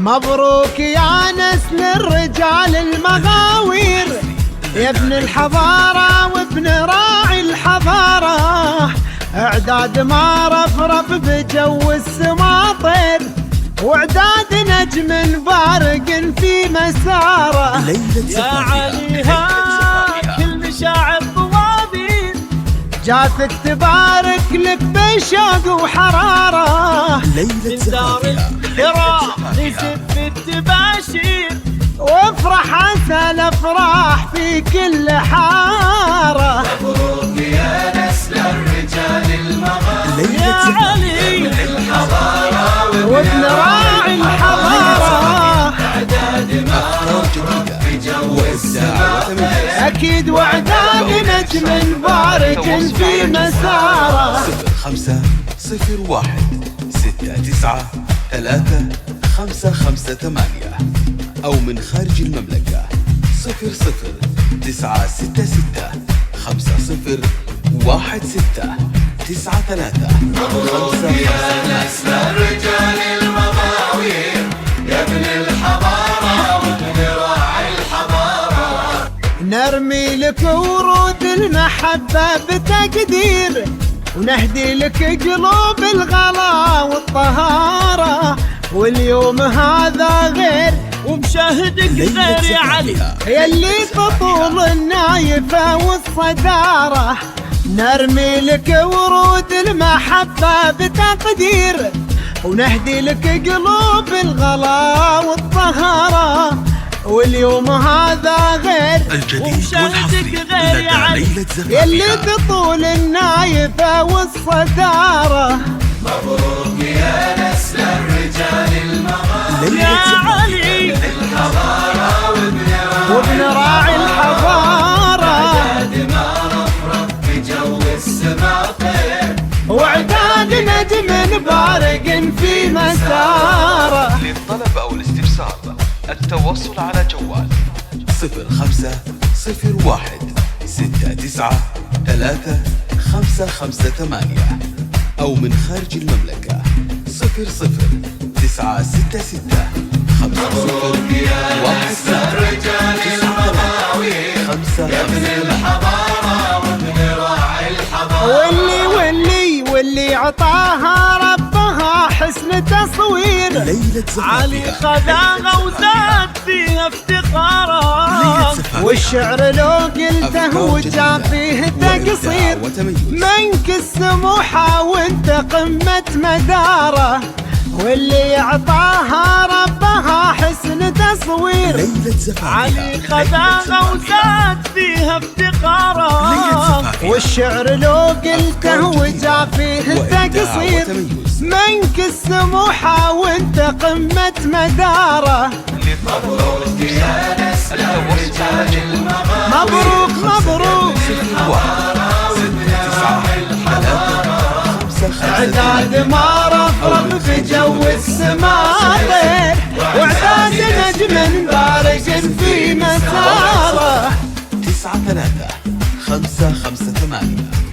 مبروك يا نسل الرجال المغاوير، يا ابن الحضارة وابن راعي الحضارة. اعداد ما رفرف بجو السماطر، واعداد نجم بارق في مساره. يا علي هاك المشاعر طوابين، جاتك تبارك لك بشوق وحرارة. من دار الحراء يسف التباشير، وافرح عسى الافراح في كل حارة. مبروك يا نسل الرجال المغاوير، يا علي الحضارة وابن راعي الحضارة. اعداد ما رفرف بجو السماء. اكيد واعداد نجم بارك في مساره. 05-69-3-558 أو من خارج المملكة 00-966-50-16-93. مبروك يا نسل الرجال المغاوير، يا ابن الحضارة وابن راعي الحضارة. نرمي لك ورود المحبة بتقدير، ونهدي لك قلوب الغلا والطهارة. واليوم هذا غير ومشاهدك غير يا علي، يلي تطول النايفة والصدارة. نرمي لك ورود المحبة بتقدير، ونهدي لك قلوب الغلا والطهارة. واليوم هذا غير الجديد والحصري لدى ليلة زفافها، يلي تطول النايفة والصدارة. مبروك يا نسل الرجال المغاوير، يا علي الحضارة وابن راعي الحضارة. اعداد ما رفرف بجو السماطر، واعداد نجم بارق في مساره. للطلب أو الاستفسار التواصل على جوال 05-69-3-558 أو من خارج المملكة 00-966-50-1-558. الحضارة وابن راعي الحضارة. واللي عطاها ربها حسن تصوير. ليلة علي زفافها خذاها وزاد فيها افتخارا. والشعر لو قلته وجاء فيه تقصير، منك السموحة وانت قمة مداره. واللي عطاها ربها حسن تصوير. ليلة زفافها علي خذاها وزاد فيها افتخارا. والشعر لو قلته وجاء فيه تقصير، منك السموحة وانت قمة مداره. مبروك يا نسل الرجال المغاوير، مبروك مبروك اعداد ما رفرف في جو السماطر، واعداد نجم بارق في مساره. 93-558